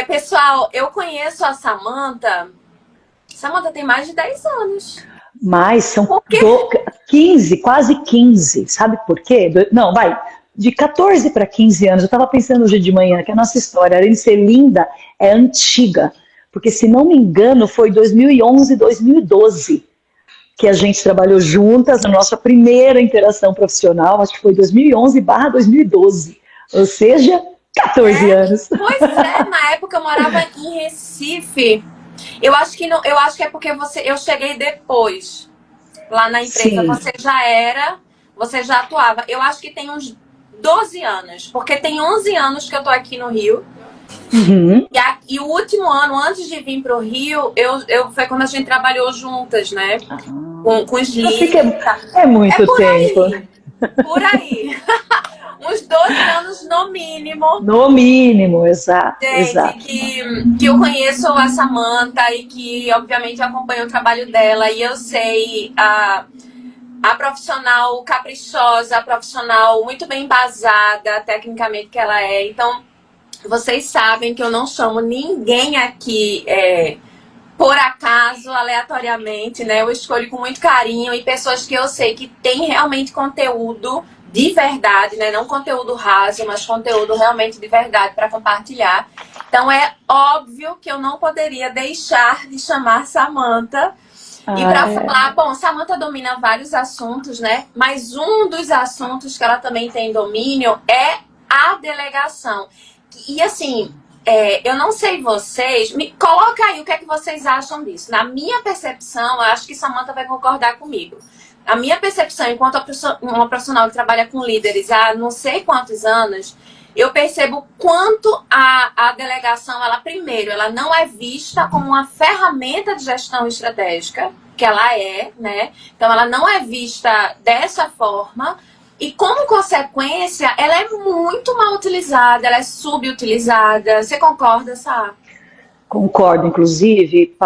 Pessoal, eu conheço a Samantha. Samantha tem mais de 10 anos. Mas são Por quê? 15, quase 15. Sabe por quê? Não, vai, de 14 para 15 anos. Eu estava pensando hoje de manhã que a nossa história, além de ser linda, é antiga. Porque, se não me engano, foi 2011, 2012 que a gente trabalhou juntas na nossa primeira interação profissional. Acho que foi 2011/2012. Ou seja, 14 anos. Pois é, na época eu morava em Recife. Eu acho que não, eu acho que é porque eu cheguei depois lá na empresa. Sim. Você já atuava. Eu acho que tem uns 12 anos, porque tem 11 anos que eu tô aqui no Rio. Uhum. E o último ano, antes de vir pro Rio, foi quando a gente trabalhou juntas, né? Ah, Com os eu sei que líderes. é É muito por tempo. aí, por aí. Uns 12 anos no mínimo. No mínimo, exato, Gente, exato. que eu conheço a Samantha e que, obviamente, acompanho o trabalho dela. E eu sei a profissional caprichosa, a profissional muito bem embasada tecnicamente que ela é. Então, vocês sabem que eu não chamo ninguém aqui por acaso, aleatoriamente, né? Eu escolho com muito carinho e pessoas que eu sei que têm realmente conteúdo de verdade, né? Não conteúdo raso, mas conteúdo realmente de verdade para compartilhar. Então é óbvio que eu não poderia deixar de chamar Samantha. E Ah, para é. falar, bom, Samantha domina vários assuntos, né? Mas um dos assuntos que ela também tem domínio é a delegação. E assim, eu não sei vocês, me coloca aí o que é que vocês acham disso. Na minha percepção, eu acho que Samantha vai concordar comigo. A minha percepção, enquanto uma profissional que trabalha com líderes há não sei quantos anos, eu percebo quanto a delegação, primeiro, ela não é vista como uma ferramenta de gestão estratégica, que ela é, né? Então, ela não é vista dessa forma. E, como consequência, ela é muito mal utilizada, ela é subutilizada. Você concorda, Sá? Concordo, inclusive,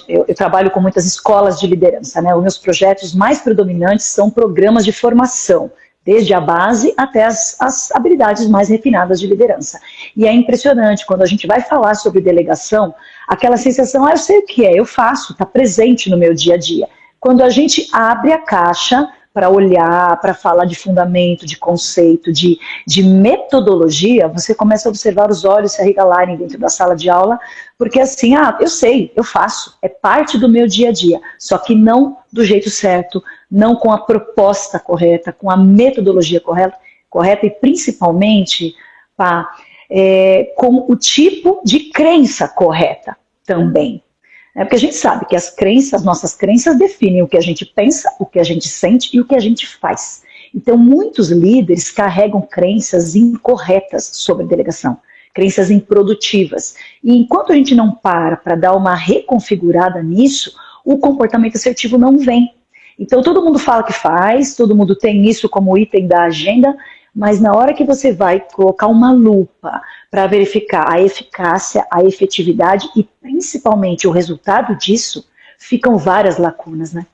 eu trabalho com muitas escolas de liderança, né? Os meus projetos mais predominantes são programas de formação, desde a base até as habilidades mais refinadas de liderança. E é impressionante, quando a gente vai falar sobre delegação, aquela sensação, eu sei o que é, eu faço, está presente no meu dia a dia. Quando a gente abre a caixa para olhar, para falar de fundamento, de conceito, de metodologia, você começa a observar os olhos se arregalarem dentro da sala de aula, porque assim, eu sei, eu faço, é parte do meu dia a dia, só que não do jeito certo, não com a proposta correta, com a metodologia correta e principalmente, com o tipo de crença correta também. Porque a gente sabe que nossas crenças definem o que a gente pensa, o que a gente sente e o que a gente faz. Então, muitos líderes carregam crenças incorretas sobre delegação, crenças improdutivas. E enquanto a gente não para dar uma reconfigurada nisso, o comportamento assertivo não vem. Então, todo mundo fala que faz, todo mundo tem isso como item da agenda, mas na hora que você vai colocar uma lupa para verificar a eficácia, a efetividade e principalmente o resultado disso, ficam várias lacunas, né?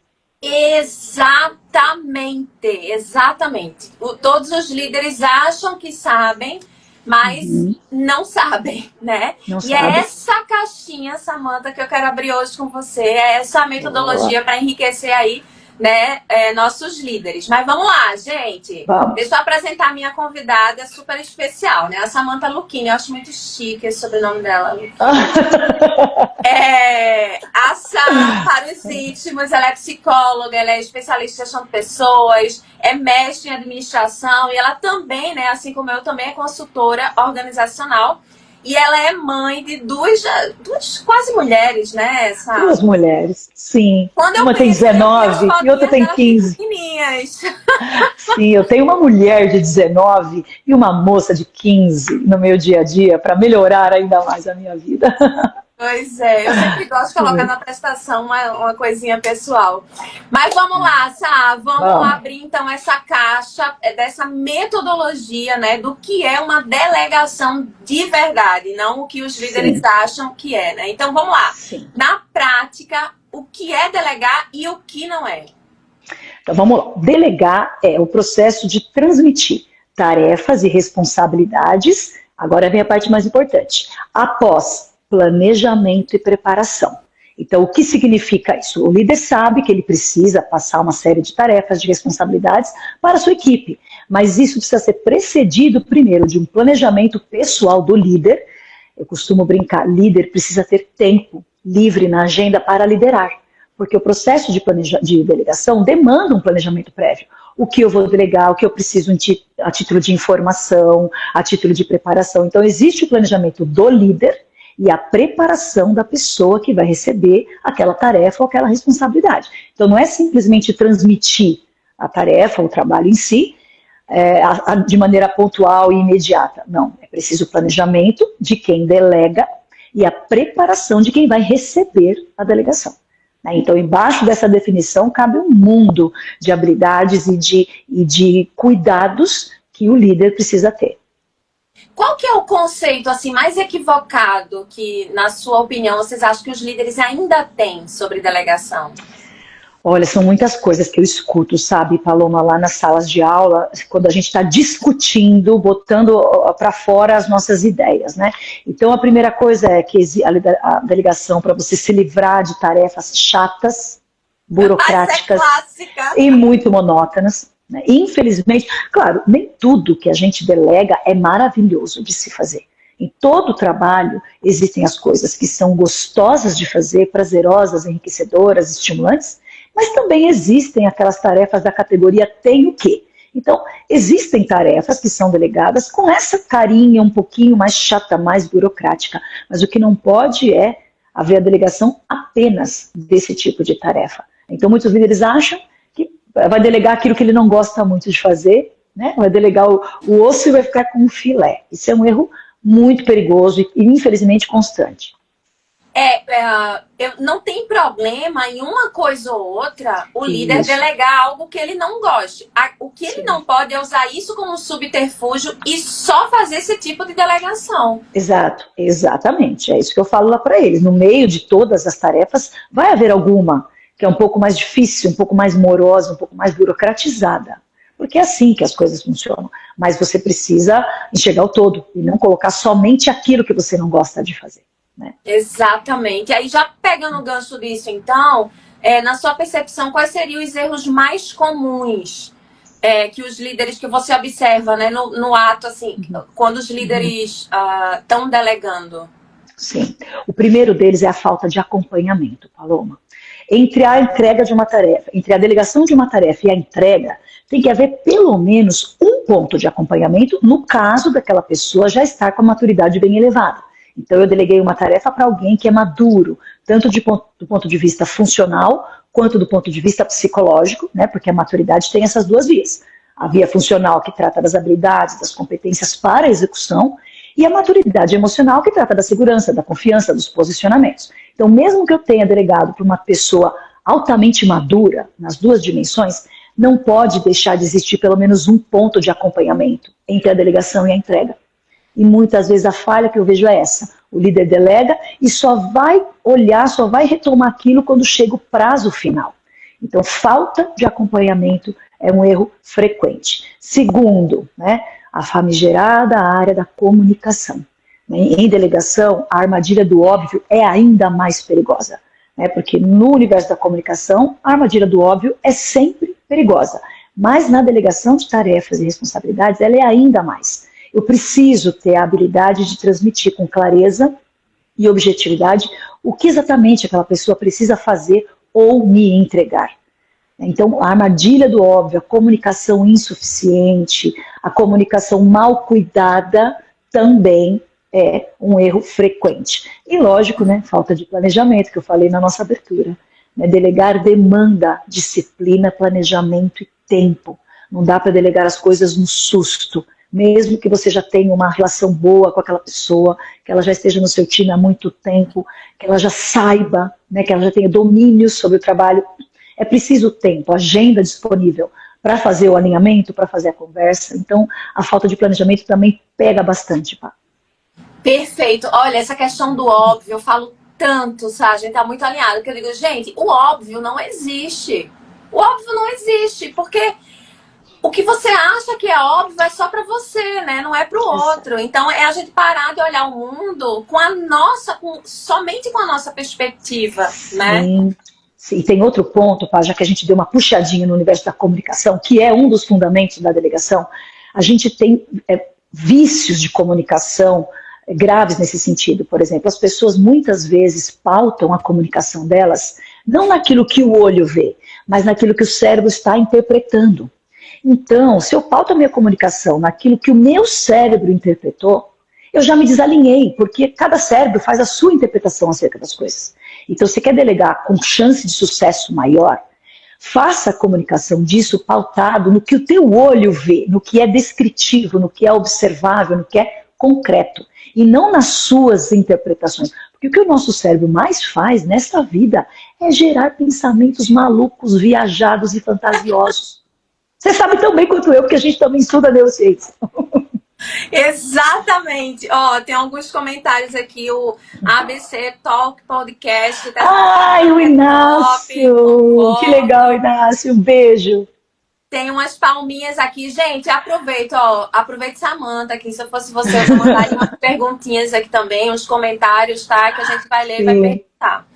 Exatamente, exatamente. Todos os líderes acham que sabem, mas Uhum. não sabem, né? Não E é sabe? essa caixinha, Samantha, que eu quero abrir hoje com você. É essa Boa. metodologia para enriquecer aí, né, nossos líderes. Mas vamos lá, gente. Deixa Vamos. eu apresentar a minha convidada super especial, né? A Samantha Lucchini. Eu acho muito chique esse sobrenome dela. A Sá, para os íntimos, ela é psicóloga, ela é especialista em gestão de pessoas, é mestre em administração e ela também, né, assim como eu, também é consultora organizacional. E ela é mãe de duas quase mulheres, né, Sá? Duas mulheres, sim. Quando eu Uma tem penso, eu vi as 19 e outra fotinhas tem delas 15. pequenininhas. Sim, eu tenho uma mulher de 19 e uma moça de 15 no meu dia a dia para melhorar ainda mais a minha vida. Pois é, eu sempre gosto de colocar na prestação uma coisinha pessoal. Mas vamos lá, Sá, vamos Bom, abrir então essa caixa dessa metodologia, né, do que é uma delegação de verdade, não o que os líderes sim, acham que é, né? Então vamos lá. sim. Na prática, o que é delegar e o que não é? Então vamos lá. Delegar é o processo de transmitir tarefas e responsabilidades Agora vem a parte mais importante. Após planejamento e preparação. Então, o que significa isso? O líder sabe que ele precisa passar uma série de tarefas, de responsabilidades para a sua equipe, mas isso precisa ser precedido primeiro de um planejamento pessoal do líder. Eu costumo brincar, líder precisa ter tempo livre na agenda para liderar, porque o processo de delegação demanda um planejamento prévio. O que eu vou delegar, o que eu preciso a título de informação, a título de preparação. Então, existe o planejamento do líder e a preparação da pessoa que vai receber aquela tarefa ou aquela responsabilidade. Então, não é simplesmente transmitir a tarefa, o trabalho em si, de maneira pontual e imediata. Não, é preciso o planejamento de quem delega e a preparação de quem vai receber a delegação. Então, embaixo dessa definição cabe um mundo de habilidades e de cuidados que o líder precisa ter. Qual que é o conceito assim mais equivocado que, na sua opinião, vocês acham que os líderes ainda têm sobre delegação? Olha, são muitas coisas que eu escuto, sabe, Paloma, lá nas salas de aula, quando a gente está discutindo, botando para fora as nossas ideias, né? Então, a primeira coisa é que a delegação, para você se livrar de tarefas chatas, burocráticas e muito monótonas, né? Infelizmente, claro, nem tudo que a gente delega é maravilhoso de se fazer. Em todo trabalho existem as coisas que são gostosas de fazer, prazerosas, enriquecedoras, estimulantes, mas também existem aquelas tarefas da categoria tem o quê? Então, existem tarefas que são delegadas com essa carinha um pouquinho mais chata, mais burocrática, mas o que não pode é haver a delegação apenas desse tipo de tarefa. Então, muitos líderes acham que vai delegar aquilo que ele não gosta muito de fazer, né? Vai delegar o osso e vai ficar com o filé. Isso é um erro muito perigoso e infelizmente constante. Não tem problema em uma coisa ou outra o líder delegar algo que ele não goste. O que ele não pode é usar isso como subterfúgio e só fazer esse tipo de delegação. Exato, exatamente. É isso que eu falo lá para eles. No meio de todas as tarefas, vai haver alguma que é um pouco mais difícil, um pouco mais morosa, um pouco mais burocratizada. Porque é assim que as coisas funcionam. Mas você precisa enxergar o todo e não colocar somente aquilo que você não gosta de fazer. Né? Exatamente. Aí já pegando o gancho disso, então, na sua percepção, quais seriam os erros mais comuns que os líderes, que você observa, né, no ato, assim, quando os líderes estão delegando? Sim. O primeiro deles é a falta de acompanhamento, Paloma. Entre a entrega de uma tarefa, entre a delegação de uma tarefa e a entrega, tem que haver pelo menos um ponto de acompanhamento no caso daquela pessoa já estar com a maturidade bem elevada. Então, eu deleguei uma tarefa para alguém que é maduro, tanto do ponto de vista funcional, quanto do ponto de vista psicológico, né, porque a maturidade tem essas duas vias. A via funcional, que trata das habilidades, das competências para a execução, e a maturidade emocional, que trata da segurança, da confiança, dos posicionamentos. Então, mesmo que eu tenha delegado para uma pessoa altamente madura, nas duas dimensões, não pode deixar de existir pelo menos um ponto de acompanhamento entre a delegação e a entrega. E muitas vezes a falha que eu vejo é essa. O líder delega e só vai olhar, só vai retomar aquilo quando chega o prazo final. Então, falta de acompanhamento é um erro frequente. Segundo, né, a famigerada área da comunicação. Em delegação, a armadilha do óbvio é ainda mais perigosa. Né, porque no universo da comunicação, a armadilha do óbvio é sempre perigosa. Mas na delegação de tarefas e responsabilidades, ela é ainda mais. Eu preciso ter a habilidade de transmitir com clareza e objetividade o que exatamente aquela pessoa precisa fazer ou me entregar. Então, a armadilha do óbvio, a comunicação insuficiente, a comunicação mal cuidada também é um erro frequente. E lógico, né, falta de planejamento, que eu falei na nossa abertura. Né, delegar demanda disciplina, planejamento e tempo. Não dá para delegar as coisas no susto. Mesmo que você já tenha uma relação boa com aquela pessoa, que ela já esteja no seu time há muito tempo, que ela já saiba, né, que ela já tenha domínio sobre o trabalho, é preciso tempo, agenda disponível para fazer o alinhamento, para fazer a conversa. Então, a falta de planejamento também pega bastante, Pá. Perfeito. Olha, essa questão do óbvio, eu falo tanto, sabe? A gente tá muito alinhado, que eu digo, gente, o óbvio não existe. O óbvio não existe, porque o que você acha que é óbvio é só para você, né? Não é para o outro. Então é a gente parar de olhar o mundo com a nossa, somente com a nossa perspectiva, né? Sim. E tem outro ponto, já que a gente deu uma puxadinha no universo da comunicação, que é um dos fundamentos da delegação, a gente tem vícios de comunicação graves nesse sentido. Por exemplo, as pessoas muitas vezes pautam a comunicação delas não naquilo que o olho vê, mas naquilo que o cérebro está interpretando. Então, se eu pauto a minha comunicação naquilo que o meu cérebro interpretou, eu já me desalinhei, porque cada cérebro faz a sua interpretação acerca das coisas. Então, se você quer delegar com chance de sucesso maior, faça a comunicação disso pautado no que o teu olho vê, no que é descritivo, no que é observável, no que é concreto, e não nas suas interpretações. Porque o que o nosso cérebro mais faz nessa vida é gerar pensamentos malucos, viajados e fantasiosos. Você sabe tão bem quanto eu, porque a gente também estuda neurociência. Exatamente. Ó, tem alguns comentários aqui, o ABC Talk Podcast. Tá Ai, o Inácio! top, que legal, Inácio. Um beijo. Tem umas palminhas aqui. Gente, aproveita, ó. Aproveita Samanta aqui. Se eu fosse você, eu vou mandar umas perguntinhas aqui também, uns comentários, tá? Que a gente vai ler e vai perguntar.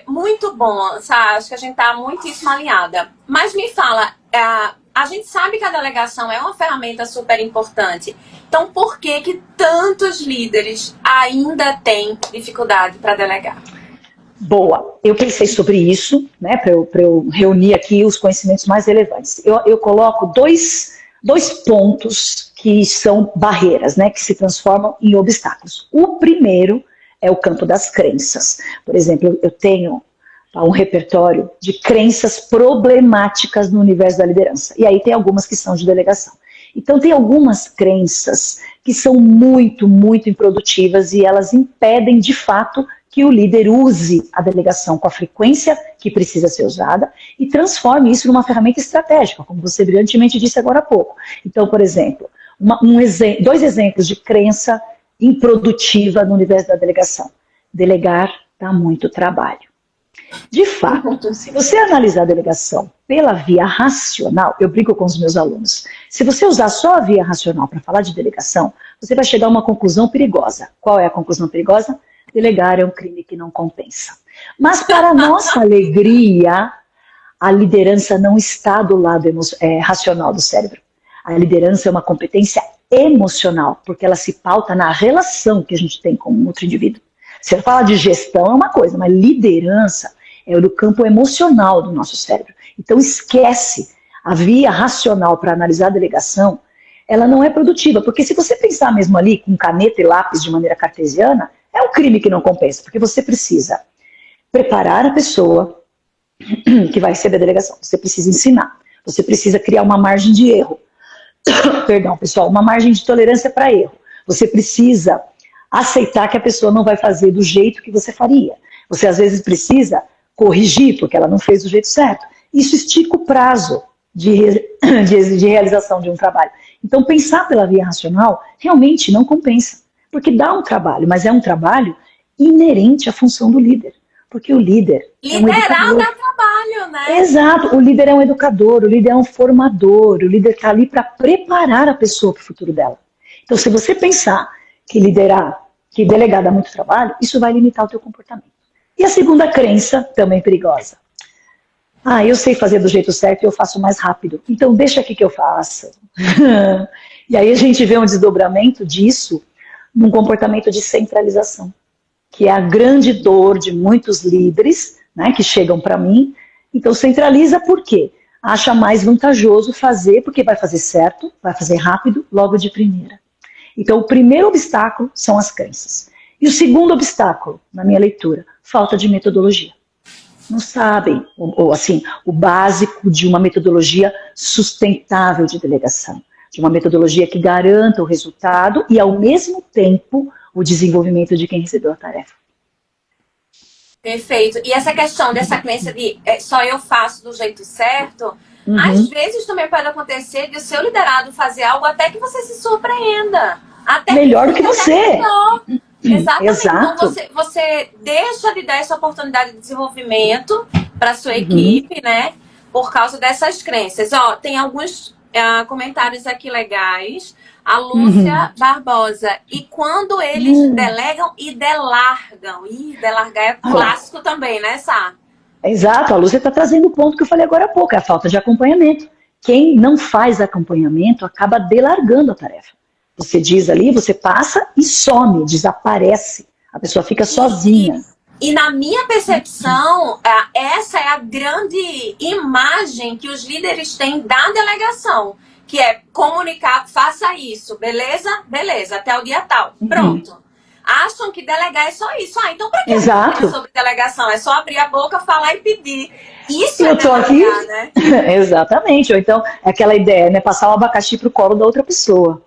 Muito bom, sabe? Acho que a gente tá muitíssimo alinhada. Mas me fala, a gente sabe que a delegação é uma ferramenta super importante. Então, por que tantos líderes ainda têm dificuldade para delegar? Boa, eu pensei sobre isso, né, para eu reunir aqui os conhecimentos mais relevantes. Eu coloco dois pontos que são barreiras, né, que se transformam em obstáculos. O primeiro é o campo das crenças. Por exemplo, eu tenho um repertório de crenças problemáticas no universo da liderança. E aí tem algumas que são de delegação. Então tem algumas crenças que são muito, muito improdutivas e elas impedem, de fato, que o líder use a delegação com a frequência que precisa ser usada e transforme isso numa ferramenta estratégica, como você brilhantemente disse agora há pouco. Então, por exemplo, dois exemplos de crença improdutiva no universo da delegação. Delegar dá muito trabalho. De fato, se você analisar a delegação pela via racional, eu brinco com os meus alunos, se você usar só a via racional para falar de delegação, você vai chegar a uma conclusão perigosa. Qual é a conclusão perigosa? Delegar é um crime que não compensa. Mas para nossa alegria, a liderança não está do lado racional do cérebro. A liderança é uma competência emocional, porque ela se pauta na relação que a gente tem com outro indivíduo. Você fala de gestão é uma coisa, mas liderança é do campo emocional do nosso cérebro. Então esquece a via racional para analisar a delegação, ela não é produtiva, porque se você pensar mesmo ali com caneta e lápis de maneira cartesiana, é um crime que não compensa, porque você precisa preparar a pessoa que vai receber a delegação, você precisa ensinar, você precisa criar uma margem de erro, perdão pessoal, uma margem de tolerância para erro, você precisa aceitar que a pessoa não vai fazer do jeito que você faria, você às vezes precisa corrigir, porque ela não fez do jeito certo, isso estica o prazo de realização de um trabalho. Então pensar pela via racional realmente não compensa, porque dá um trabalho, mas é um trabalho inerente à função do líder. Porque o líder é um educador. Liderar dá trabalho, né? Exato, o líder é um educador, o líder é um formador, o líder está ali para preparar a pessoa para o futuro dela. Então, se você pensar que delegar dá muito trabalho, isso vai limitar o teu comportamento. E a segunda crença, também perigosa. Eu sei fazer do jeito certo e eu faço mais rápido. Então, deixa aqui que eu faço. E aí a gente vê um desdobramento disso num comportamento de centralização, que é a grande dor de muitos líderes, né, que chegam para mim. Então centraliza por quê? Acha mais vantajoso fazer, porque vai fazer certo, vai fazer rápido, logo de primeira. Então o primeiro obstáculo são as crenças. E o segundo obstáculo, na minha leitura, falta de metodologia. Não sabem, ou assim, o básico de uma metodologia sustentável de delegação, de uma metodologia que garanta o resultado e, ao mesmo tempo, o desenvolvimento de quem recebeu a tarefa. Perfeito. E essa questão dessa crença de só eu faço do jeito certo, às vezes também pode acontecer de o seu liderado fazer algo até que você se surpreenda. Até melhor do que você. Exatamente. Exato. Então você deixa de dar essa oportunidade de desenvolvimento para sua equipe, né? por causa dessas crenças. Ó, tem alguns comentários aqui legais. A Lúcia Barbosa. E quando eles delegam e delargam? Ih, delargar é clássico também, né, Sá? Exato, a Lúcia está trazendo o ponto que eu falei agora há pouco, é a falta de acompanhamento. Quem não faz acompanhamento acaba delargando a tarefa. Você diz ali, você passa e some, desaparece. A pessoa fica sozinha. E na minha percepção, essa é a grande imagem que os líderes têm da delegação, que é comunicar, faça isso, beleza? Beleza, até o dia tal. Pronto. Acham que delegar é só isso. Ah, então pra que falar sobre delegação? É só abrir a boca, falar e pedir. Isso é delegar, né? Exatamente. Ou então, é aquela ideia, né? Passar o abacaxi pro colo da outra pessoa,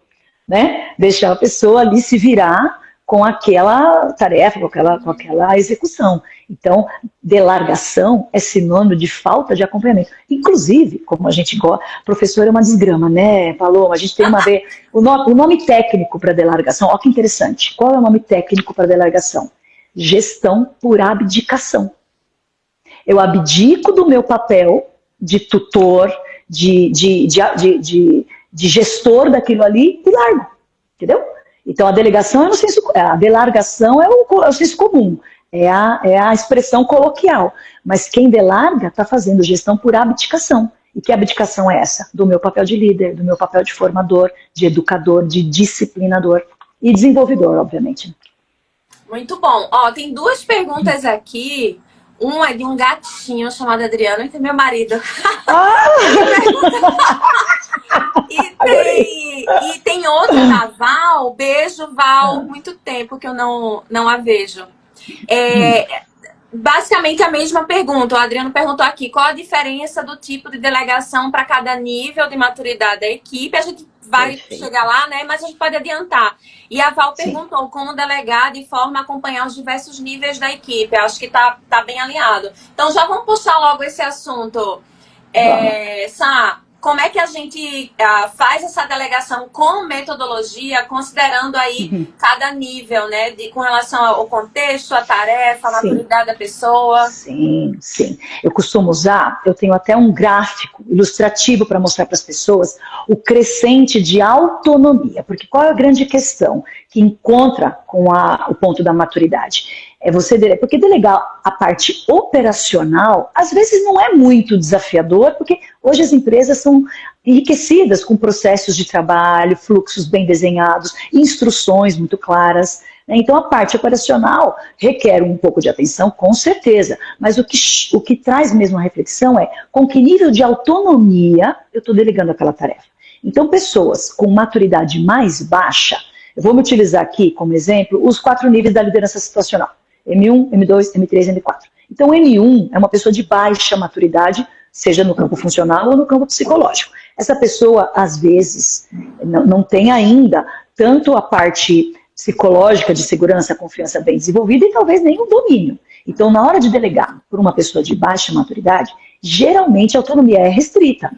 né? Deixar a pessoa ali se virar com aquela tarefa, com aquela execução. Então, delargação é sinônimo de falta de acompanhamento. Inclusive, como a gente gosta, professor é uma desgrama, né, Paloma? A gente tem uma vez... O nome técnico para delargação, olha que interessante. Qual é o nome técnico para delargação? Gestão por abdicação. Eu abdico do meu papel de tutor, de gestor daquilo ali e largo, entendeu? Então, a delegação é no senso, a delargação é o senso comum, é a expressão coloquial. Mas quem delarga está fazendo gestão por abdicação. E que abdicação é essa? Do meu papel de líder, do meu papel de formador, de educador, de disciplinador e desenvolvedor, obviamente. Muito bom. Ó, tem duas perguntas aqui. Um é de um gatinho chamado Adriano, e tem meu marido. E tem outra da Val. Beijo, Val. Muito tempo que eu não a vejo. Basicamente a mesma pergunta. O Adriano perguntou aqui: qual a diferença do tipo de delegação para cada nível de maturidade da equipe? A gente vai chegar lá, né? Mas a gente pode adiantar. E a Val perguntou como delegar de forma a acompanhar os diversos níveis da equipe. Acho que tá bem alinhado. Então já vamos puxar logo esse assunto. Sá, como é que a gente faz essa delegação com metodologia, considerando aí cada nível, né? Com relação ao contexto, a tarefa, a maturidade da pessoa? Sim. Eu costumo usar, eu tenho até um gráfico ilustrativo para mostrar para as pessoas o crescente de autonomia. Porque qual é a grande questão que encontra com o ponto da maturidade? Porque delegar a parte operacional, às vezes não é muito desafiador, porque hoje as empresas são enriquecidas com processos de trabalho, fluxos bem desenhados, instruções muito claras. Então a parte operacional requer um pouco de atenção, com certeza, mas o que traz mesmo a reflexão é com que nível de autonomia eu estou delegando aquela tarefa. Então pessoas com maturidade mais baixa, eu vou me utilizar aqui como exemplo os 4 níveis da liderança situacional. M1, M2, M3, M4. Então, M1 é uma pessoa de baixa maturidade, seja no campo funcional ou no campo psicológico. Essa pessoa, às vezes, não tem ainda tanto a parte psicológica de segurança, confiança bem desenvolvida e talvez nem o domínio. Então, na hora de delegar por uma pessoa de baixa maturidade, geralmente a autonomia é restrita.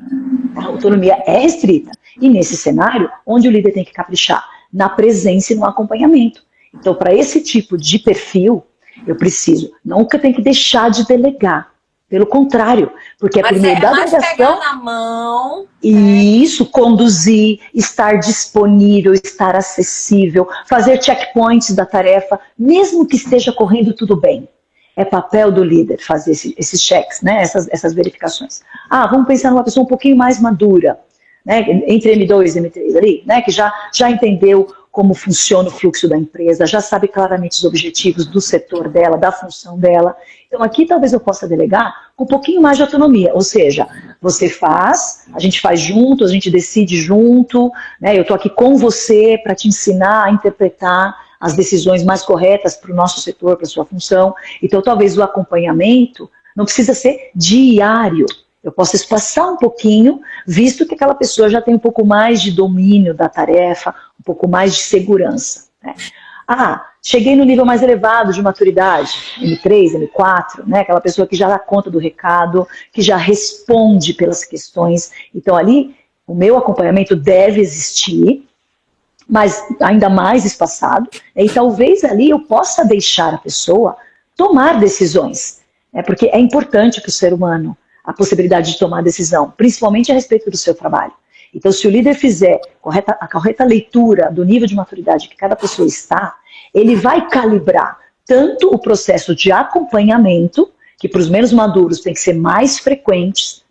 A autonomia é restrita. E nesse cenário, onde o líder tem que caprichar? Na presença e no acompanhamento. Então, para esse tipo de perfil, eu preciso, nunca tem que deixar de delegar. Pelo contrário, porque a primeira delegação... pegar na mão... Isso, conduzir, estar disponível, estar acessível, fazer checkpoints da tarefa, mesmo que esteja correndo tudo bem. É papel do líder fazer esses checks, né, essas verificações. Vamos pensar numa pessoa um pouquinho mais madura, né, entre M2 e M3 ali, né, que já entendeu como funciona o fluxo da empresa, já sabe claramente os objetivos do setor dela, da função dela. Então aqui talvez eu possa delegar com um pouquinho mais de autonomia, ou seja, você faz, a gente faz junto, a gente decide junto, né? Eu estou aqui com você para te ensinar a interpretar as decisões mais corretas para o nosso setor, para a sua função. Então talvez o acompanhamento não precisa ser diário. Eu posso espaçar um pouquinho, visto que aquela pessoa já tem um pouco mais de domínio da tarefa, um pouco mais de segurança, né? Cheguei no nível mais elevado de maturidade, M3, M4, né? Aquela pessoa que já dá conta do recado, que já responde pelas questões. Então ali, o meu acompanhamento deve existir, mas ainda mais espaçado, e talvez ali eu possa deixar a pessoa tomar decisões, né? Porque é importante para o ser humano a possibilidade de tomar decisão, principalmente a respeito do seu trabalho. Então, se o líder fizer a correta leitura do nível de maturidade que cada pessoa está, ele vai calibrar tanto o processo de acompanhamento, que para os menos maduros tem que ser mais frequente,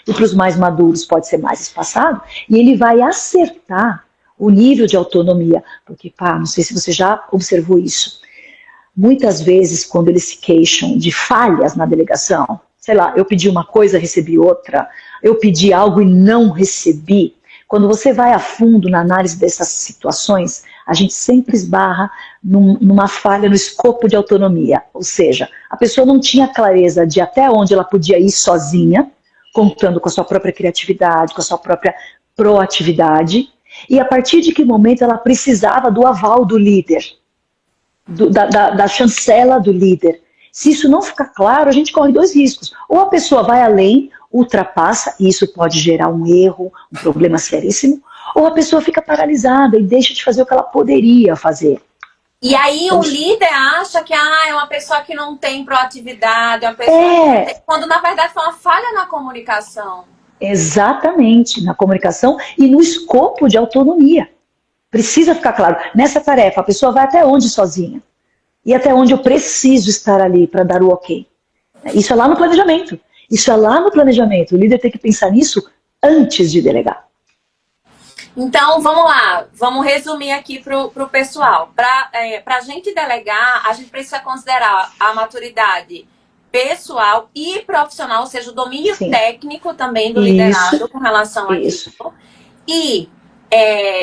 e para os mais maduros pode ser mais espaçado, e ele vai acertar o nível de autonomia. Porque, não sei se você já observou isso, muitas vezes quando eles se queixam de falhas na delegação, sei lá, eu pedi uma coisa, recebi outra, eu pedi algo e não recebi. Quando você vai a fundo na análise dessas situações, a gente sempre esbarra numa falha no escopo de autonomia. Ou seja, a pessoa não tinha clareza de até onde ela podia ir sozinha, contando com a sua própria criatividade, com a sua própria proatividade, e a partir de que momento ela precisava do aval do líder, da chancela do líder. Se isso não ficar claro, a gente corre dois riscos. Ou a pessoa vai além, ultrapassa, e isso pode gerar um erro, um problema seríssimo, ou a pessoa fica paralisada e deixa de fazer o que ela poderia fazer. E aí o líder acha que é uma pessoa que não tem proatividade, é uma pessoa que não tem, quando na verdade foi uma falha na comunicação. Exatamente, na comunicação e no escopo de autonomia. Precisa ficar claro, nessa tarefa a pessoa vai até onde sozinha? E até onde eu preciso estar ali para dar o ok? Isso é lá no planejamento. Isso é lá no planejamento. O líder tem que pensar nisso antes de delegar. Então, vamos lá. Vamos resumir aqui para o pessoal. Para a gente delegar, a gente precisa considerar a maturidade pessoal e profissional, ou seja, o domínio técnico também do liderado com relação a isso. E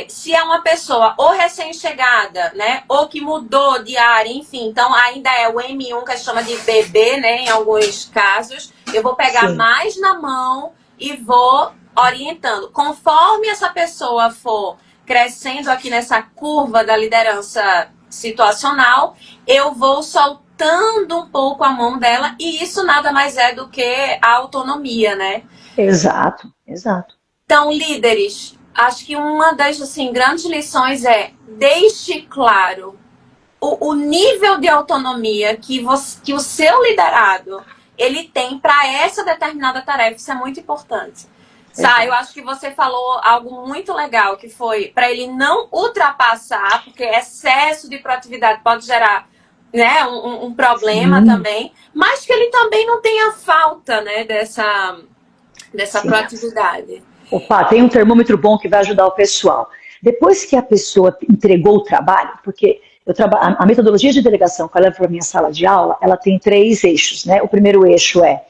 se é uma pessoa ou recém-chegada, né, ou que mudou de área, enfim, então ainda é o M1 que a gente chama de bebê, né, em alguns casos, eu vou pegar mais na mão e vou orientando. Conforme essa pessoa for crescendo aqui nessa curva da liderança situacional, eu vou soltando um pouco a mão dela, e isso nada mais é do que a autonomia, né? Exato, exato. Então, líderes, acho que uma das grandes lições é: deixe claro o nível de autonomia que o seu liderado ele tem para essa determinada tarefa. Isso é muito importante. Sá, eu acho que você falou algo muito legal, que foi para ele não ultrapassar, porque excesso de proatividade pode gerar, né, um problema também, mas que ele também não tenha falta, né, dessa proatividade. Opa, tem um termômetro bom que vai ajudar o pessoal. Depois que a pessoa entregou o trabalho, porque a metodologia de delegação que eu levo para a minha sala de aula, ela tem 3 eixos, né? O primeiro eixo é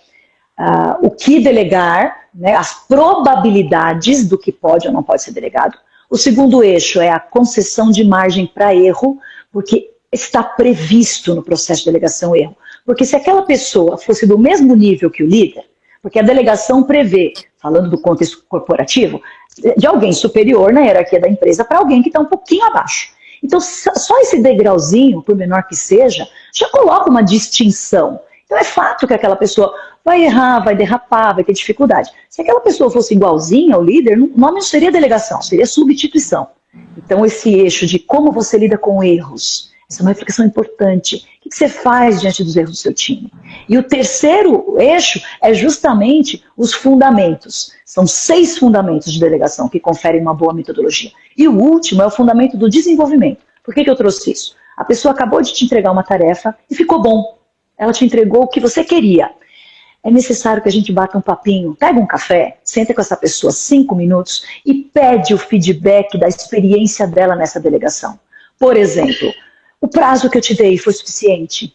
o que delegar, né? As probabilidades do que pode ou não pode ser delegado. O segundo eixo é a concessão de margem para erro, porque está previsto no processo de delegação erro. Porque se aquela pessoa fosse do mesmo nível que o líder, porque a delegação prevê, falando do contexto corporativo, de alguém superior na hierarquia da empresa para alguém que está um pouquinho abaixo. Então, só esse degrauzinho, por menor que seja, já coloca uma distinção. Então, é fato que aquela pessoa vai errar, vai derrapar, vai ter dificuldade. Se aquela pessoa fosse igualzinha ao líder, o nome não seria delegação, seria substituição. Então, esse eixo de como você lida com erros, essa é uma reflexão importante. O que você faz diante dos erros do seu time? E o terceiro eixo é justamente os fundamentos. São 6 fundamentos de delegação que conferem uma boa metodologia. E o último é o fundamento do desenvolvimento. Por que eu trouxe isso? A pessoa acabou de te entregar uma tarefa e ficou bom. Ela te entregou o que você queria. É necessário que a gente bata um papinho, pega um café, senta com essa pessoa 5 minutos e pede o feedback da experiência dela nessa delegação. Por exemplo, o prazo que eu te dei foi suficiente?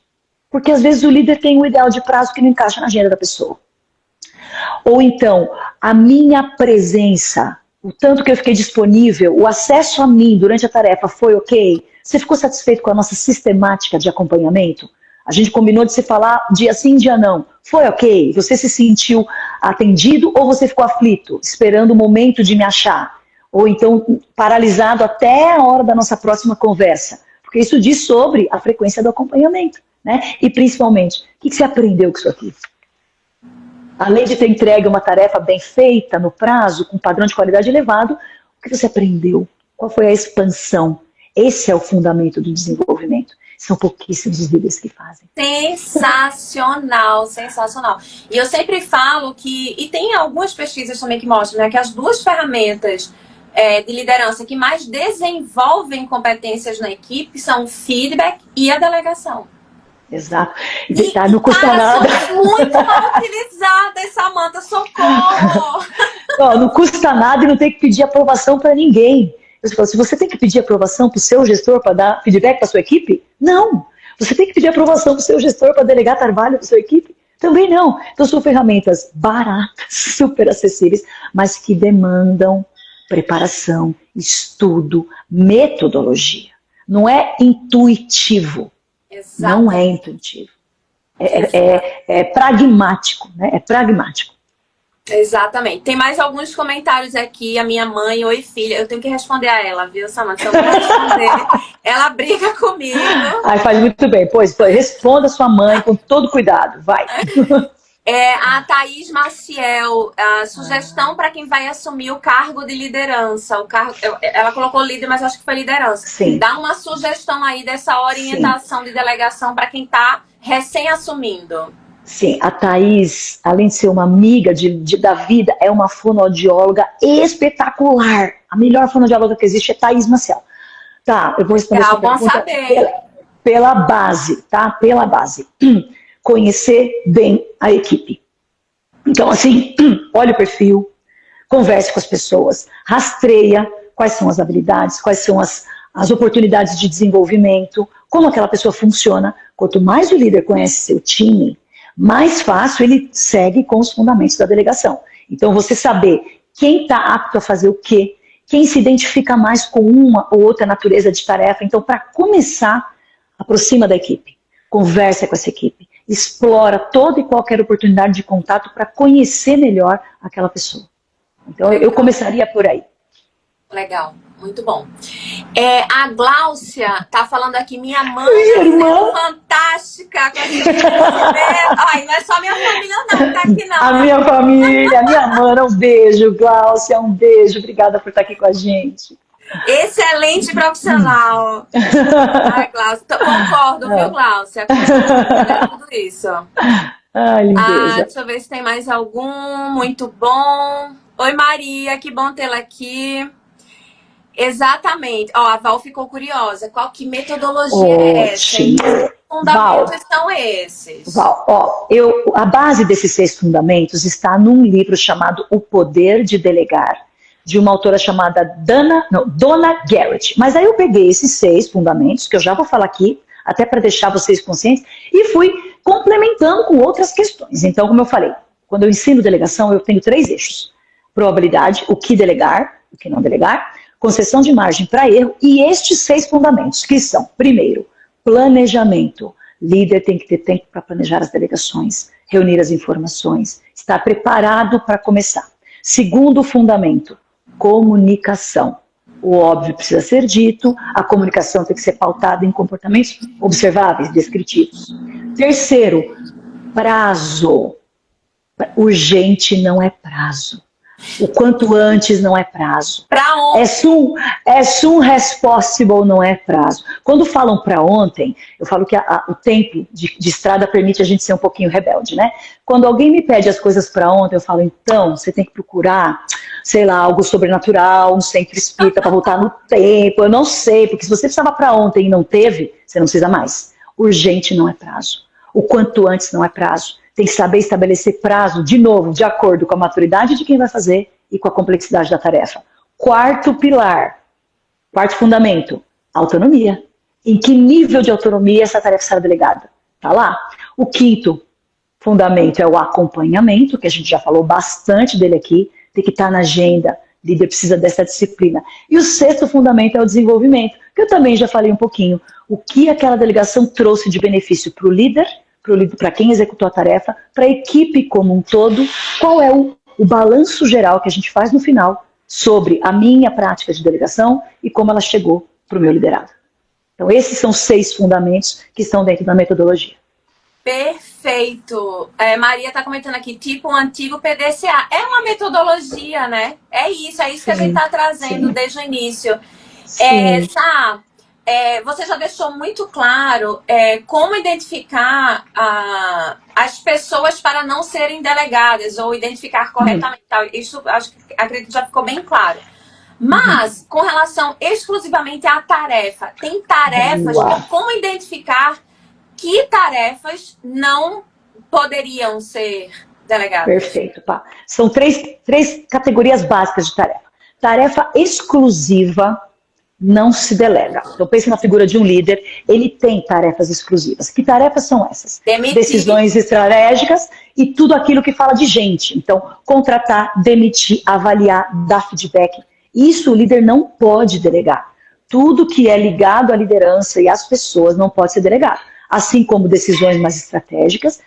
Porque às vezes o líder tem um ideal de prazo que não encaixa na agenda da pessoa. Ou então, a minha presença, o tanto que eu fiquei disponível, o acesso a mim durante a tarefa foi ok? Você ficou satisfeito com a nossa sistemática de acompanhamento? A gente combinou de se falar dia sim, dia não. Foi ok? Você se sentiu atendido ou você ficou aflito, esperando o momento de me achar? Ou então paralisado até a hora da nossa próxima conversa? Porque isso diz sobre a frequência do acompanhamento, né? E principalmente, o que você aprendeu com isso aqui? Além de ter entregue uma tarefa bem feita, no prazo, com padrão de qualidade elevado, o que você aprendeu? Qual foi a expansão? Esse é o fundamento do desenvolvimento. São pouquíssimos os líderes que fazem. Sensacional, sensacional. E eu sempre falo que, e tem algumas pesquisas também que mostram, né, que as duas ferramentas de liderança que mais desenvolvem competências na equipe são o feedback e a delegação. Exato. E, Não custa nada. São muito mal utilizadas, Samanta, socorro! Não custa nada e não tem que pedir aprovação para ninguém. Eu falo, se você tem que pedir aprovação para o seu gestor para dar feedback para a sua equipe, não. Você tem que pedir aprovação para o seu gestor para delegar trabalho para a sua equipe, também não. Então são ferramentas baratas, super acessíveis, mas que demandam preparação, estudo, metodologia. Não é intuitivo. Exatamente. Não é intuitivo. É pragmático, né? É pragmático. Exatamente. Tem mais alguns comentários aqui. A minha mãe, oi filha, eu tenho que responder a ela, viu, Samanta? Se eu não responder, ela briga comigo. Ai, faz muito bem. Pois, responda a sua mãe com todo cuidado. Vai. A Thaís Maciel, a sugestão para quem vai assumir o cargo de liderança. Ela colocou líder, mas acho que foi liderança. Sim. Dá uma sugestão aí dessa orientação de delegação para quem está recém-assumindo. Sim, a Thaís, além de ser uma amiga da vida, é uma fonoaudióloga espetacular. A melhor fonoaudióloga que existe é Thaís Maciel. Tá, eu vou responder essa pergunta pela base, tá? Pela base. Conhecer bem a equipe. Então, assim, olha o perfil, converse com as pessoas, rastreia quais são as habilidades, quais são as oportunidades de desenvolvimento, como aquela pessoa funciona. Quanto mais o líder conhece seu time, mais fácil ele segue com os fundamentos da delegação. Então, você saber quem está apto a fazer o quê, quem se identifica mais com uma ou outra natureza de tarefa. Então, para começar, aproxima da equipe, conversa com essa equipe, explora toda e qualquer oportunidade de contato para conhecer melhor aquela pessoa. Então, eu começaria por aí. Legal, muito bom. A Gláucia tá falando aqui, minha mãe é fantástica com esse Ai, não é só minha família não, tá aqui não. A minha família, a minha mana, um beijo, Gláucia, um beijo, obrigada por estar aqui com a gente. Excelente profissional. Ai, Gláucia, concordo, viu, Gláucia? Concordo com tudo isso. Ai, lindeza. Deixa eu ver se tem mais algum. Muito bom. Oi, Maria, que bom tê-la aqui. Exatamente. A Val ficou curiosa. Que metodologia é essa? Que fundamentos são esses? Val, a base desses 6 fundamentos está num livro chamado O Poder de Delegar, de uma autora chamada Donna Garrett. Mas aí eu peguei esses 6 fundamentos, que eu já vou falar aqui, até para deixar vocês conscientes, e fui complementando com outras questões. Então, como eu falei, quando eu ensino delegação, eu tenho 3 eixos. Probabilidade, o que delegar, o que não delegar, concessão de margem para erro e estes 6 fundamentos, que são, primeiro, planejamento. Líder tem que ter tempo para planejar as delegações, reunir as informações, estar preparado para começar. Segundo fundamento, comunicação. O óbvio precisa ser dito, a comunicação tem que ser pautada em comportamentos observáveis, descritivos. Terceiro, prazo. Urgente não é prazo. O quanto antes não é prazo. Para ontem. As soon as possible não é prazo. Quando falam para ontem, eu falo que o tempo de estrada permite a gente ser um pouquinho rebelde, né? Quando alguém me pede as coisas para ontem, eu falo, então, você tem que procurar, sei lá, algo sobrenatural, um centro espírita para voltar no tempo. Eu não sei, porque se você precisava para ontem e não teve, você não precisa mais. Urgente não é prazo. O quanto antes não é prazo. Tem que saber estabelecer prazo, de novo, de acordo com a maturidade de quem vai fazer e com a complexidade da tarefa. Quarto pilar, quarto fundamento, autonomia. Em que nível de autonomia essa tarefa será delegada? Tá lá. O quinto fundamento é o acompanhamento, que a gente já falou bastante dele aqui, tem que estar na agenda, o líder precisa dessa disciplina. E o sexto fundamento é o desenvolvimento, que eu também já falei um pouquinho. O que aquela delegação trouxe de benefício para o líder, para quem executou a tarefa, para a equipe como um todo, qual é o balanço geral que a gente faz no final sobre a minha prática de delegação e como ela chegou para o meu liderado. Então esses são 6 fundamentos que estão dentro da metodologia. Perfeito. Maria está comentando aqui, tipo um antigo PDCA. É uma metodologia, né? É isso que a gente está trazendo desde o início. você já deixou muito claro como identificar as pessoas para não serem delegadas ou identificar corretamente. Isso acredito que já ficou bem claro. Mas, com relação exclusivamente à tarefa, tem tarefas, como identificar que tarefas não poderiam ser delegadas? Perfeito, pá. São três categorias básicas de tarefa. Tarefa exclusiva não se delega. Então pense na figura de um líder, ele tem tarefas exclusivas. Que tarefas são essas? Demitir. Decisões estratégicas e tudo aquilo que fala de gente. Então, contratar, demitir, avaliar, dar feedback. Isso o líder não pode delegar. Tudo que é ligado à liderança e às pessoas não pode ser delegado. Assim como decisões mais estratégicas,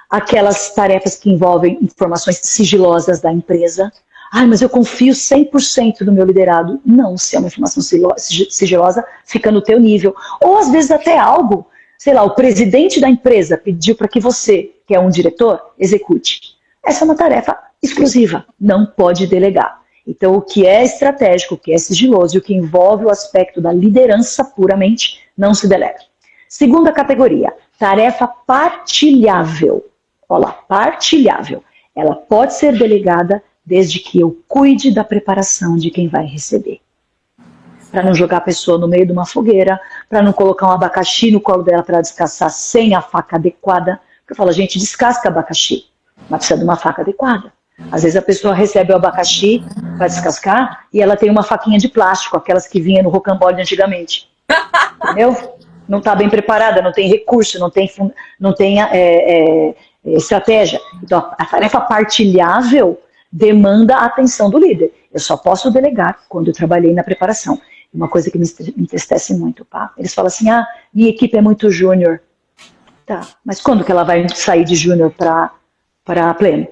aquelas tarefas que envolvem informações sigilosas da empresa. Mas eu confio 100% no meu liderado. Não, se é uma informação sigilosa, fica no teu nível. Ou às vezes até algo, sei lá, o presidente da empresa pediu para que você, que é um diretor, execute. Essa é uma tarefa exclusiva, não pode delegar. Então, o que é estratégico, o que é sigiloso e o que envolve o aspecto da liderança puramente, não se delega. Segunda categoria, tarefa partilhável. Olha lá, partilhável. Ela pode ser delegada desde que eu cuide da preparação de quem vai receber. Para não jogar a pessoa no meio de uma fogueira, para não colocar um abacaxi no colo dela para descascar sem a faca adequada. Porque eu falo, gente, descasca abacaxi, mas precisa de uma faca adequada. Às vezes a pessoa recebe o abacaxi para descascar e ela tem uma faquinha de plástico, aquelas que vinha no rocambole antigamente. Entendeu? Não está bem preparada, não tem recurso, não tem estratégia. Então, a tarefa partilhável demanda a atenção do líder. Eu só posso delegar quando eu trabalhei na preparação. Uma coisa que me entristece muito, pá. Eles falam assim, minha equipe é muito júnior. Tá, mas quando que ela vai sair de júnior para pleno?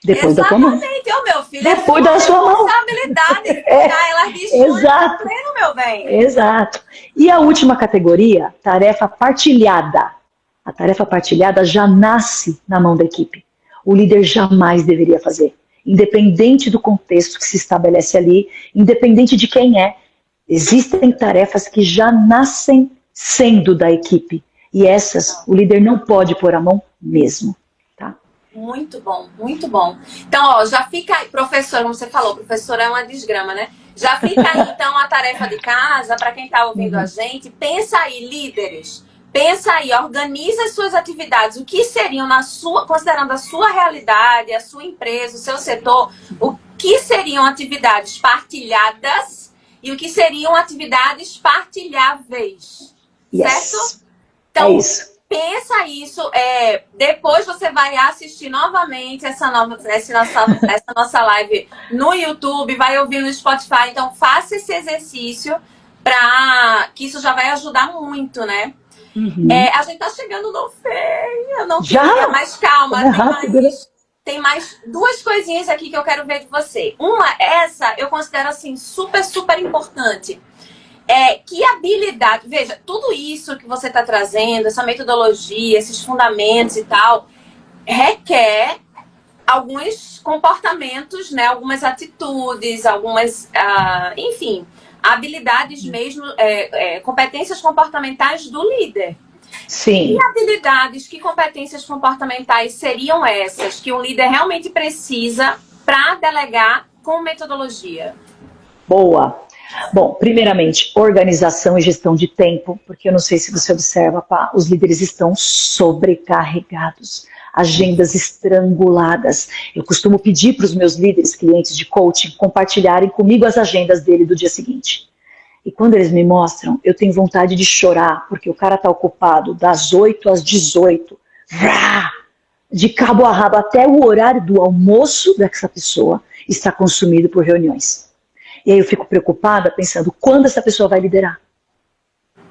Depois da tua mão. Exatamente, meu filho. Depois da sua mão. Responsabilidade pegar ela de júnior para pleno, meu bem. Exato. E a última categoria, tarefa partilhada. A tarefa partilhada já nasce na mão da equipe. O líder jamais deveria fazer. Independente do contexto que se estabelece ali, independente de quem é, existem tarefas que já nascem sendo da equipe. E essas o líder não pode pôr a mão mesmo. Tá? Muito bom, muito bom. Então, já fica aí, professor, como você falou, professor é uma desgrama, né? Já fica aí, então, a tarefa de casa, para quem está ouvindo a gente. Pensa aí, líderes. Pensa aí, organiza as suas atividades, o que seriam, considerando a sua realidade, a sua empresa, o seu setor, o que seriam atividades partilhadas e o que seriam atividades partilháveis, certo? Então, pensa isso, depois você vai assistir novamente essa nossa live no YouTube, vai ouvir no Spotify, então faça esse exercício para que isso já vai ajudar muito, né? A gente tá chegando no fim, eu não queria, mas calma, tem mais duas coisinhas aqui que eu quero ver de você. Essa eu considero assim super, super importante. Que habilidade, veja, tudo isso que você está trazendo, essa metodologia, esses fundamentos e tal, requer alguns comportamentos, né, algumas atitudes, enfim, habilidades mesmo, competências comportamentais do líder. Sim. Que habilidades, que competências comportamentais seriam essas que um líder realmente precisa para delegar com metodologia? Boa. Bom, primeiramente, organização e gestão de tempo, porque eu não sei se você observa, os líderes estão sobrecarregados, agendas estranguladas. Eu costumo pedir para os meus líderes, clientes de coaching, compartilharem comigo as agendas dele do dia seguinte. E quando eles me mostram, eu tenho vontade de chorar, porque o cara está ocupado das 8 às 18, de cabo a rabo, até o horário do almoço dessa pessoa está consumido por reuniões. E aí eu fico preocupada pensando, quando essa pessoa vai liderar?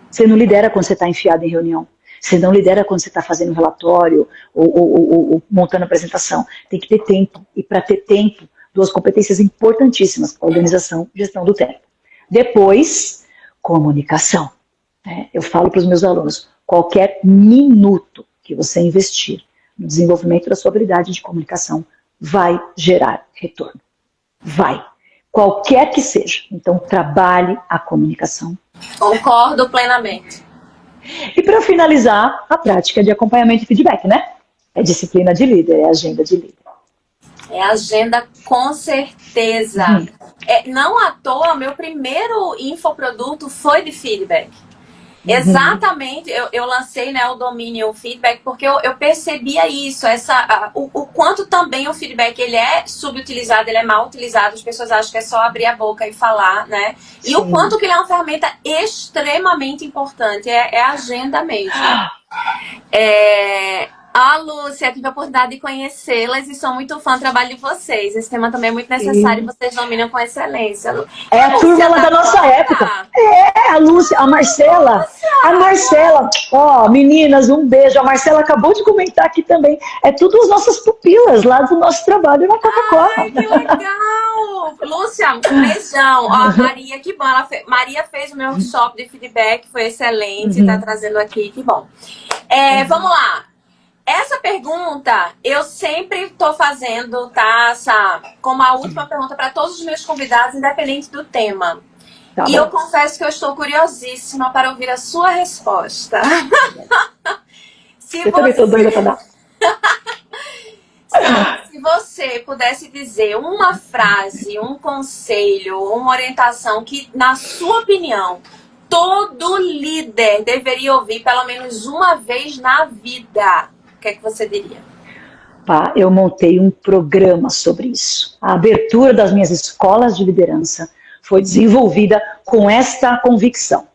Você não lidera quando você está enfiado em reunião. Você não lidera quando você está fazendo relatório ou montando apresentação. Tem que ter tempo. E para ter tempo, duas competências importantíssimas, organização e gestão do tempo. Depois, comunicação. Eu falo para os meus alunos, qualquer minuto que você investir no desenvolvimento da sua habilidade de comunicação vai gerar retorno. Vai. qualquer que seja. Então, trabalhe a comunicação. Concordo plenamente. E para finalizar, a prática de acompanhamento e feedback, né? É disciplina de líder, é agenda de líder. É agenda, com certeza. Não à toa, meu primeiro infoproduto foi de feedback. Exatamente, eu lancei, né, o domínio feedback porque eu percebia isso, o quanto também o feedback ele é subutilizado, ele é mal utilizado, as pessoas acham que é só abrir a boca e falar, né? E o quanto que ele é uma ferramenta extremamente importante, é agenda mesmo. A Lúcia, tive a oportunidade de conhecê-las e sou muito fã do trabalho de vocês. Esse tema também é muito necessário e vocês dominam com excelência. É a turma lá da nossa época. A Lúcia, a Marcela. A Marcela. Ó, meninas, um beijo. A Marcela acabou de comentar aqui também. É tudo as nossas pupilas lá do nosso trabalho na Coca-Cola. Ai, que legal! Lúcia, um beijão. Ó, Maria, que bom. Maria fez o meu workshop de feedback, foi excelente. Tá trazendo aqui, que bom. Vamos lá. Essa pergunta eu sempre estou fazendo, tá, Sá? Como a última pergunta para todos os meus convidados, independente do tema. Tá e bom. eu confesso que eu estou curiosíssima para ouvir a sua resposta. Eu também estou doida para dar. Se você pudesse dizer uma frase, um conselho, uma orientação que, na sua opinião, todo líder deveria ouvir pelo menos uma vez na vida, o que é que você diria? Eu montei um programa sobre isso. A abertura das minhas escolas de liderança foi desenvolvida com esta convicção.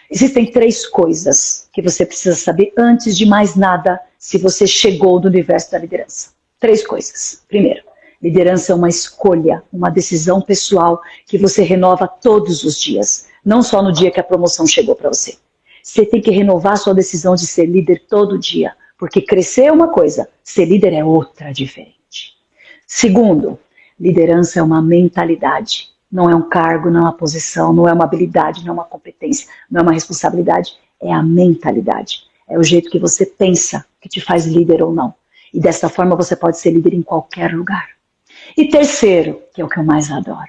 Existem 3 coisas que você precisa saber antes de mais nada se você chegou no universo da liderança. 3 coisas. Primeiro, liderança é uma escolha, uma decisão pessoal que você renova todos os dias, não só no dia que a promoção chegou para você. Você tem que renovar sua decisão de ser líder todo dia. Porque crescer é uma coisa, ser líder é outra diferente. Segundo, liderança é uma mentalidade. Não é um cargo, não é uma posição, não é uma habilidade, não é uma competência, não é uma responsabilidade. É a mentalidade. É o jeito que você pensa que te faz líder ou não. E dessa forma você pode ser líder em qualquer lugar. E terceiro, que é o que eu mais adoro.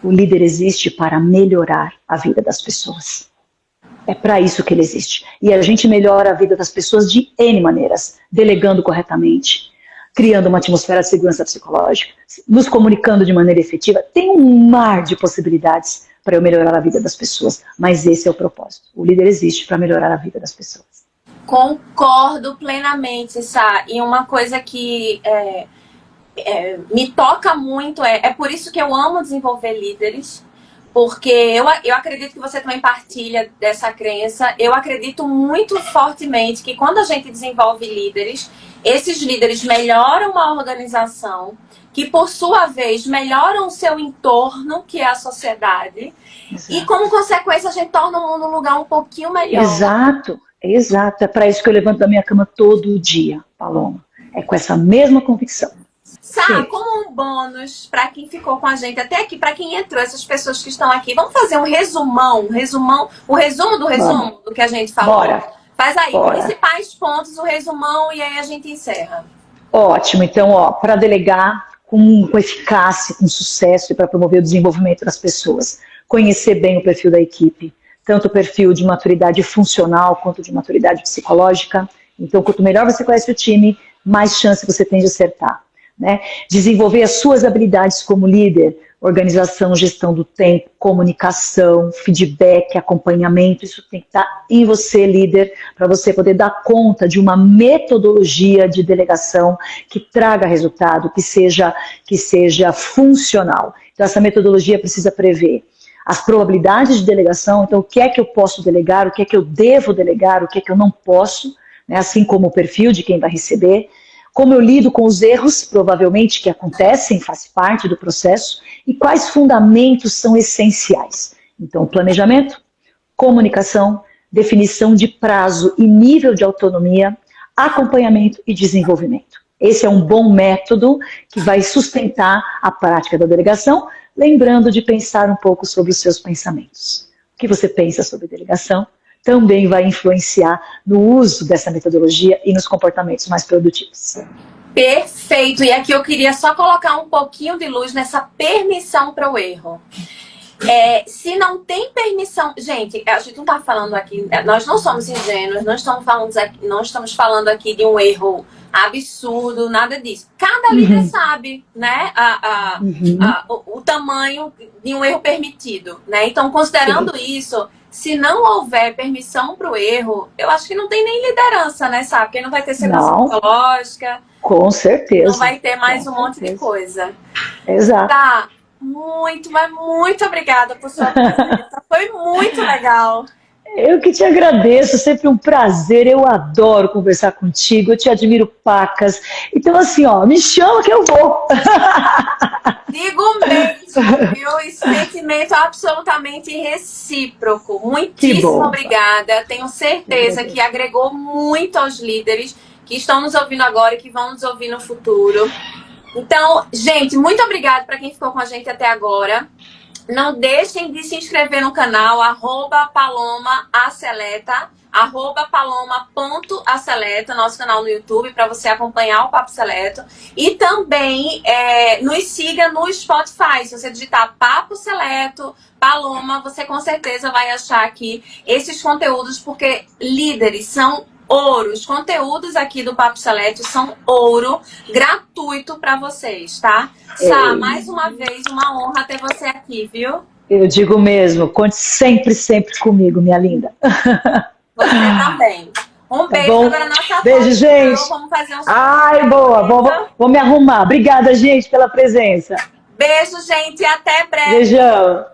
O líder existe para melhorar a vida das pessoas. É para isso que ele existe. E a gente melhora a vida das pessoas de N maneiras. Delegando corretamente, criando uma atmosfera de segurança psicológica, nos comunicando de maneira efetiva. Tem um mar de possibilidades para eu melhorar a vida das pessoas. Mas esse é o propósito. O líder existe para melhorar a vida das pessoas. Concordo plenamente, Sá. E uma coisa que me toca muito é por isso que eu amo desenvolver líderes. Porque eu acredito que você também partilha dessa crença. Eu acredito muito fortemente que quando a gente desenvolve líderes, esses líderes melhoram a organização, que por sua vez melhoram o seu entorno, que é a sociedade. Exato. E como consequência a gente torna o mundo um lugar um pouquinho melhor. Exato. É para isso que eu levanto da minha cama todo dia, Paloma. É com essa mesma convicção. Sá, como um bônus para quem ficou com a gente até aqui, para quem entrou, essas pessoas que estão aqui, vamos fazer um resumão, o resumo do resumo do que a gente falou? Bora. Faz aí, principais pontos, o resumão e aí a gente encerra. Ótimo, então, para delegar com eficácia, com sucesso e para promover o desenvolvimento das pessoas, conhecer bem o perfil da equipe, tanto o perfil de maturidade funcional quanto de maturidade psicológica. Então, quanto melhor você conhece o time, mais chance você tem de acertar. Né? Desenvolver as suas habilidades como líder, organização, gestão do tempo, comunicação, feedback, acompanhamento, isso tem que estar em você, líder, para você poder dar conta de uma metodologia de delegação que traga resultado, que seja funcional. Então essa metodologia precisa prever as probabilidades de delegação, então o que é que eu posso delegar, o que é que eu devo delegar, o que é que eu não posso, né? Assim como o perfil de quem vai receber, como eu lido com os erros, provavelmente, que acontecem, faz parte do processo, e quais fundamentos são essenciais. Então, planejamento, comunicação, definição de prazo e nível de autonomia, acompanhamento e desenvolvimento. Esse é um bom método que vai sustentar a prática da delegação, lembrando de pensar um pouco sobre os seus pensamentos. O que você pensa sobre delegação também vai influenciar no uso dessa metodologia e nos comportamentos mais produtivos. Perfeito. E aqui eu queria só colocar um pouquinho de luz nessa permissão para o erro. Se não tem permissão, gente, a gente não está falando aqui, nós não somos ingênuos, não estamos falando aqui de um erro absurdo, nada disso. Cada líder sabe, né, o tamanho de um erro permitido, né? Então, considerando isso, se não houver permissão para o erro, eu acho que não tem nem liderança, né, sabe? Porque não vai ter segurança psicológica. Com certeza. Não vai ter mais um monte de coisa. Exato. Tá. Mas muito obrigada por sua presença. Foi muito legal. Eu que te agradeço, sempre um prazer. Eu adoro conversar contigo, eu te admiro pacas. Então, assim, ó, me chama que eu vou. Digo mesmo, viu? Esse sentimento absolutamente recíproco. Muitíssimo obrigada. Tenho certeza que agregou muito aos líderes que estão nos ouvindo agora e que vão nos ouvir no futuro. Então, gente, muito obrigada para quem ficou com a gente até agora. Não deixem de se inscrever no canal @palomaaceleta, @paloma.aceleta, nosso canal no YouTube, para você acompanhar o Papo Seleto. E também nos siga no Spotify. Se você digitar Papo Seleto, Paloma, você com certeza vai achar aqui esses conteúdos, porque líderes são ouro. Os conteúdos aqui do Papo Seleto são ouro gratuito para vocês, tá? Sá, mais uma vez, uma honra ter você aqui, viu? Eu digo mesmo, conte sempre, sempre comigo, minha linda. Você também. Um beijo agora na nossa Beijo, gente. Vamos fazer um Ai, boa. Vou me arrumar. Obrigada, gente, pela presença. Beijo, gente. Até breve. Beijão.